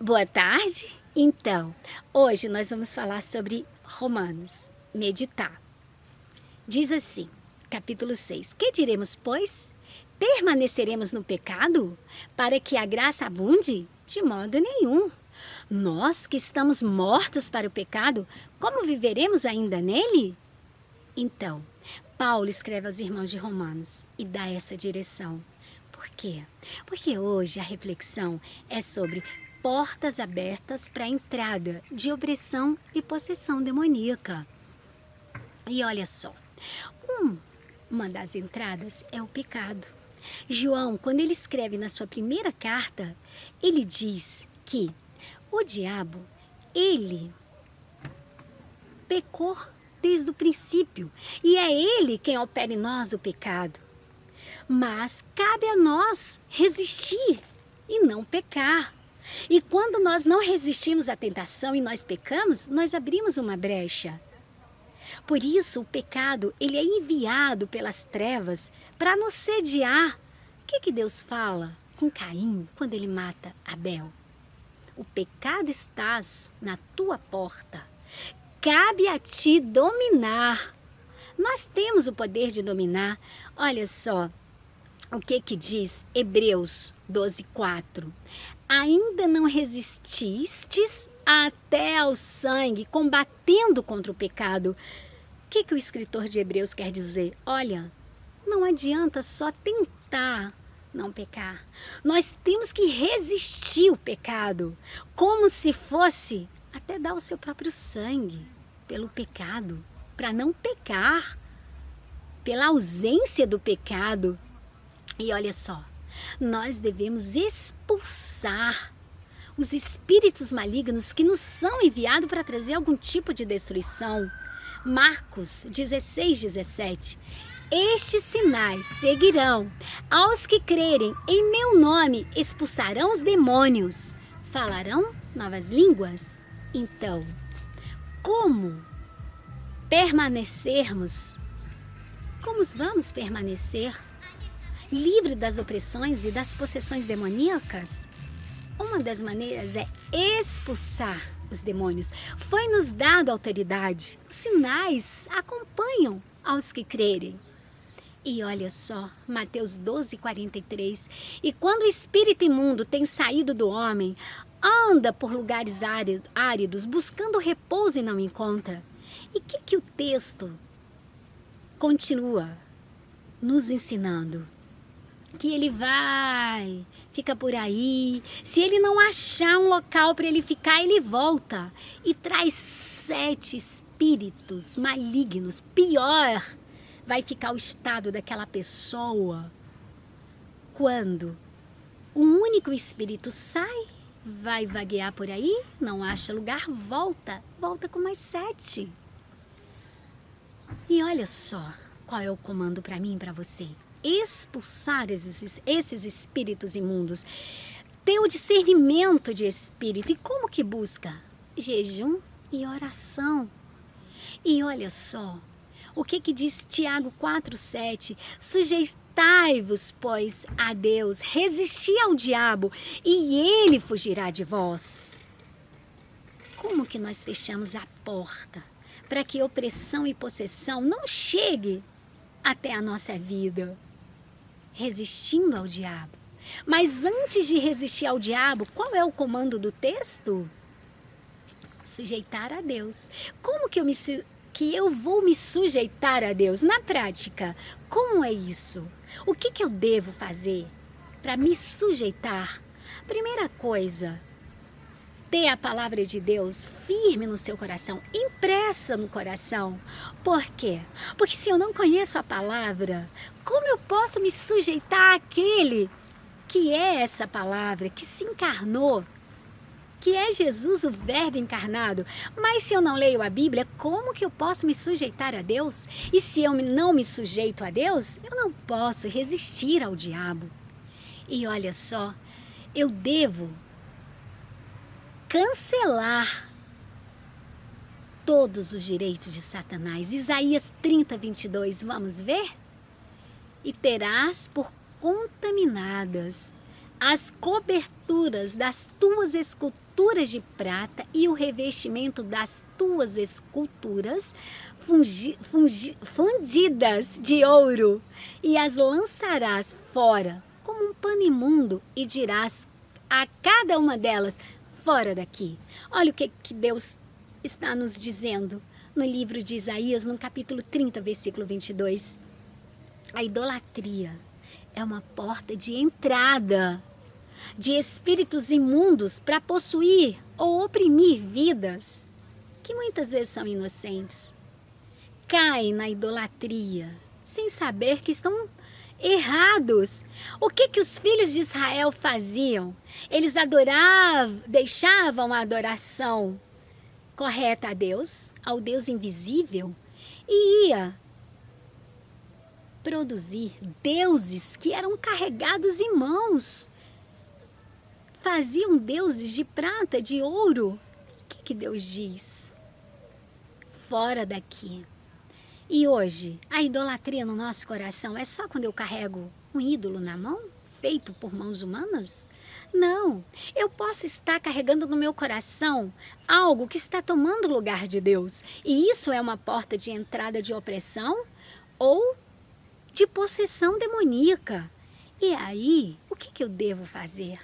Boa tarde. Então, hoje nós vamos falar sobre Romanos, meditar. Diz assim, capítulo 6: Que diremos, pois? Permaneceremos no pecado para que a graça abunde? De modo nenhum. Nós que estamos mortos para o pecado, como viveremos ainda nele? Então, Paulo escreve aos irmãos de Romanos e dá essa direção. Por quê? Porque hoje a reflexão é sobre portas abertas para a entrada de opressão e possessão demoníaca. E olha só, uma das entradas é o pecado. João, quando ele escreve na sua primeira carta, ele diz que o diabo, ele pecou desde o princípio e é ele quem opera em nós o pecado. Mas cabe a nós resistir e não pecar. E quando nós não resistimos à tentação e nós pecamos, nós abrimos uma brecha. Por isso, o pecado, ele é enviado pelas trevas para nos sediar. O que Deus fala com Caim quando ele mata Abel? O pecado estás na tua porta. Cabe a ti dominar. Nós temos o poder de dominar. Olha só o que diz Hebreus 12:4. Ainda não resististes até ao sangue, combatendo contra o pecado. O que o escritor de Hebreus quer dizer? Olha, não adianta só tentar não pecar. Nós temos que resistir o pecado, como se fosse até dar o seu próprio sangue pelo pecado, para não pecar, pela ausência do pecado. E olha só, nós devemos expulsar os espíritos malignos que nos são enviados para trazer algum tipo de destruição. Marcos 16:17. Estes sinais seguirão aos que crerem em meu nome, expulsarão os demônios, falarão novas línguas. Então, como permanecermos? Como vamos permanecer livre das opressões e das possessões demoníacas? Uma das maneiras é expulsar os demônios. Foi-nos dado autoridade. Os sinais acompanham aos que crerem. E olha só, Mateus 12:43. E quando o espírito imundo tem saído do homem, anda por lugares áridos, buscando repouso e não encontra. E o que o texto continua nos ensinando? Que ele vai, fica por aí. Se ele não achar um local para ele ficar, ele volta e traz 7 espíritos malignos. Pior vai ficar o estado daquela pessoa quando um único espírito sai, vai vaguear por aí, não acha lugar, volta com mais 7. E olha só qual é o comando para mim e para você. Expulsar esses espíritos imundos, ter o discernimento de espírito. E como que busca? Jejum e oração. E olha só, o que diz Tiago 4:7? Sujeitai-vos, pois, a Deus, resisti ao diabo e ele fugirá de vós. Como que nós fechamos a porta para que opressão e possessão não chegue até a nossa vida? Resistindo ao diabo. Mas antes de resistir ao diabo, qual é o comando do texto? Sujeitar a Deus. Como que eu vou me sujeitar a Deus? Na prática, como é isso? O que eu devo fazer para me sujeitar? Primeira coisa, ter a palavra de Deus firme no seu coração, impressa no coração. Por quê? Porque se eu não conheço a palavra, como eu posso me sujeitar àquele que é essa palavra, que se encarnou, que é Jesus, o Verbo encarnado? Mas se eu não leio a Bíblia, como que eu posso me sujeitar a Deus? E se eu não me sujeito a Deus, eu não posso resistir ao diabo. E olha só, eu devo cancelar todos os direitos de Satanás. Isaías 30:22, vamos ver? E terás por contaminadas as coberturas das tuas esculturas de prata e o revestimento das tuas esculturas fundidas de ouro, e as lançarás fora como um pano imundo, e dirás a cada uma delas: fora daqui. Olha o que Deus está nos dizendo no livro de Isaías, no capítulo 30, versículo 22. A idolatria é uma porta de entrada de espíritos imundos para possuir ou oprimir vidas que muitas vezes são inocentes. Caem na idolatria sem saber que estão errados. O que os filhos de Israel faziam? Eles adoravam, deixavam a adoração correta a Deus, ao Deus invisível, e ia produzir deuses que eram carregados em mãos. Faziam deuses de prata, de ouro. O que Deus diz? Fora daqui. E hoje, a idolatria no nosso coração é só quando eu carrego um ídolo na mão, feito por mãos humanas? Não, eu posso estar carregando no meu coração algo que está tomando o lugar de Deus. E isso é uma porta de entrada de opressão ou de possessão demoníaca. E aí, o que eu devo fazer?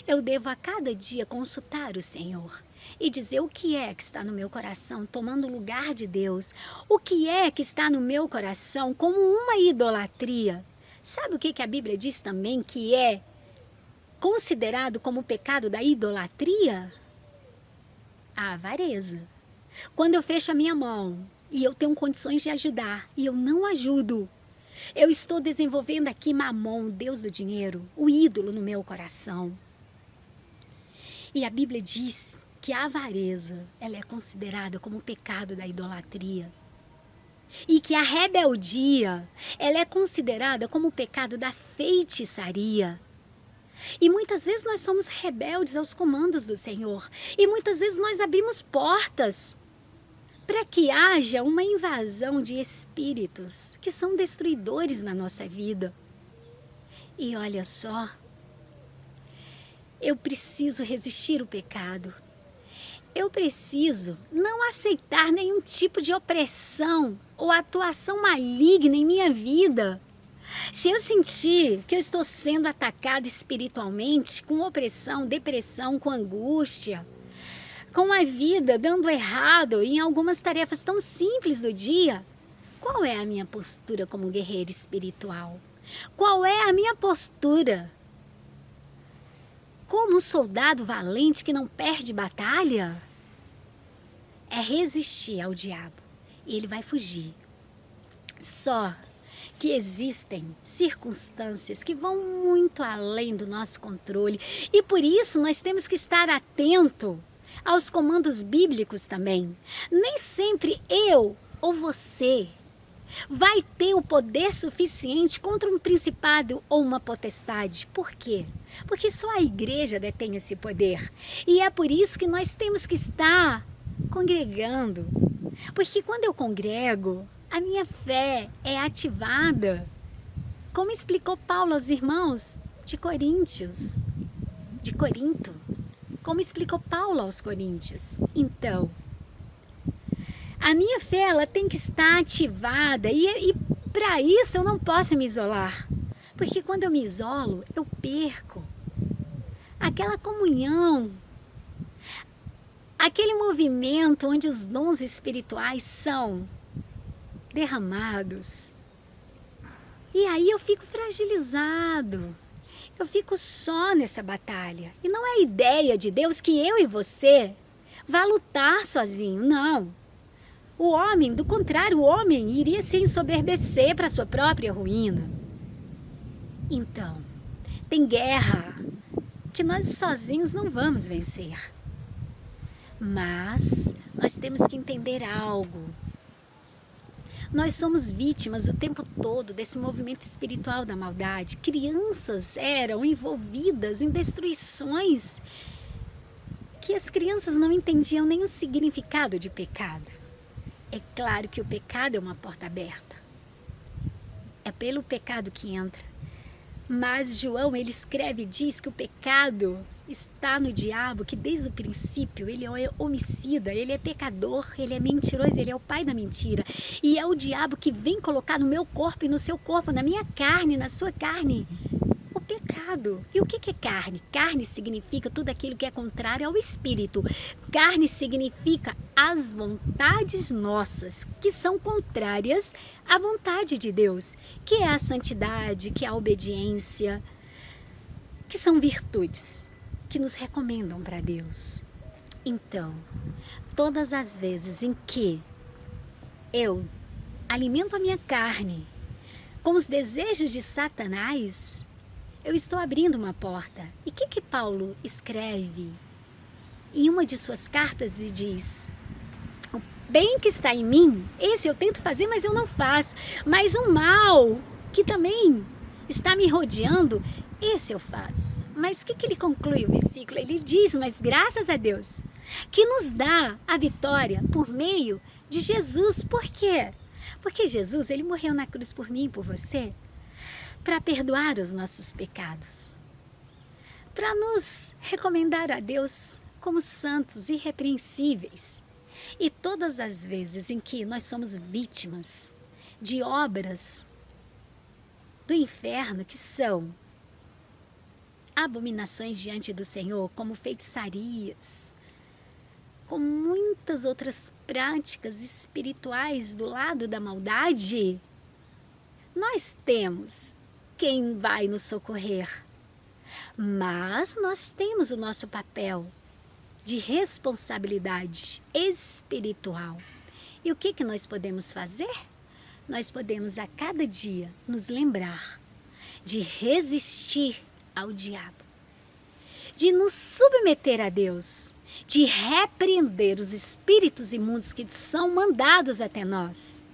Eu devo a cada dia consultar o Senhor e dizer o que é que está no meu coração tomando o lugar de Deus. O que é que está no meu coração como uma idolatria. Sabe o que a Bíblia diz também que é considerado como o pecado da idolatria? A avareza. Quando eu fecho a minha mão e eu tenho condições de ajudar e eu não ajudo, eu estou desenvolvendo aqui Mamon, Deus do dinheiro, o ídolo no meu coração. E a Bíblia diz que a avareza, ela é considerada como o pecado da idolatria. E que a rebeldia, ela é considerada como o pecado da feitiçaria. E muitas vezes nós somos rebeldes aos comandos do Senhor. E muitas vezes nós abrimos portas para que haja uma invasão de espíritos que são destruidores na nossa vida. E olha só, eu preciso resistir o pecado. Eu preciso não aceitar nenhum tipo de opressão ou atuação maligna em minha vida. Se eu sentir que eu estou sendo atacada espiritualmente, com opressão, depressão, com angústia, com a vida dando errado em algumas tarefas tão simples do dia, qual é a minha postura como guerreira espiritual? Qual é a minha postura como um soldado valente que não perde batalha? É resistir ao diabo e ele vai fugir. Só que existem circunstâncias que vão muito além do nosso controle e por isso nós temos que estar atento aos comandos bíblicos também. Nem sempre eu ou você vai ter o poder suficiente contra um principado ou uma potestade. Por quê? Porque só a igreja detém esse poder. E é por isso que nós temos que estar congregando. Porque quando eu congrego, a minha fé é ativada. Como explicou Paulo aos irmãos de Corinto. Como explicou Paulo aos Coríntios. Então, a minha fé ela tem que estar ativada e para isso eu não posso me isolar. Porque quando eu me isolo, eu perco aquela comunhão, aquele movimento onde os dons espirituais são derramados. E aí eu fico fragilizado. Eu fico só nessa batalha. E não é ideia de Deus que eu e você vá lutar sozinho, não. O homem, do contrário, o homem iria se ensoberbecer para sua própria ruína. Então, tem guerra que nós sozinhos não vamos vencer. Mas nós temos que entender algo. Nós somos vítimas o tempo todo desse movimento espiritual da maldade. Crianças eram envolvidas em destruições que as crianças não entendiam nem o significado de pecado. É claro que o pecado é uma porta aberta. É pelo pecado que entra. Mas João, ele escreve e diz que o pecado está no diabo, que desde o princípio ele é homicida, ele é pecador, ele é mentiroso, ele é o pai da mentira. E é o diabo que vem colocar no meu corpo e no seu corpo, na minha carne, na sua carne, o pecado. E o que é carne? Carne significa tudo aquilo que é contrário ao espírito. Carne significa as vontades nossas, que são contrárias à vontade de Deus, que é a santidade, que é a obediência, que são virtudes que nos recomendam para Deus. Então, todas as vezes em que eu alimento a minha carne com os desejos de Satanás, eu estou abrindo uma porta. E o que Paulo escreve em uma de suas cartas e diz: o bem que está em mim, esse eu tento fazer, mas eu não faço. Mas o mal que também está me rodeando, esse eu faço. Mas o que ele conclui o versículo? Ele diz: mas graças a Deus, que nos dá a vitória por meio de Jesus. Por quê? Porque Jesus, ele morreu na cruz por mim e por você, para perdoar os nossos pecados, para nos recomendar a Deus como santos, irrepreensíveis. E todas as vezes em que nós somos vítimas de obras do inferno, que são abominações diante do Senhor, como feitiçarias, com muitas outras práticas espirituais do lado da maldade, nós temos quem vai nos socorrer. Mas nós temos o nosso papel de responsabilidade espiritual. E o que nós podemos fazer? Nós podemos a cada dia nos lembrar de resistir ao diabo, de nos submeter a Deus, de repreender os espíritos imundos que são mandados até nós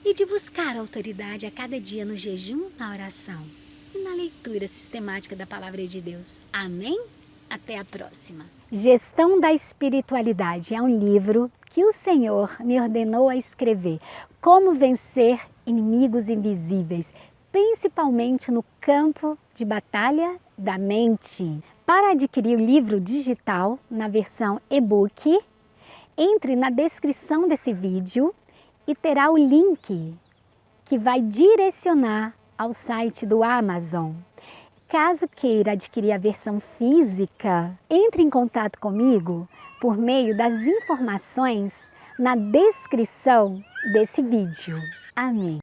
e de buscar autoridade a cada dia no jejum, na oração e na leitura sistemática da Palavra de Deus. Amém? Até a próxima. Gestão da Espiritualidade é um livro que o Senhor me ordenou a escrever. Como vencer inimigos invisíveis, principalmente no campo de batalha da mente. Para adquirir o livro digital na versão e-book, entre na descrição desse vídeo e terá o link que vai direcionar ao site do Amazon. Caso queira adquirir a versão física, entre em contato comigo por meio das informações na descrição desse vídeo. Amém.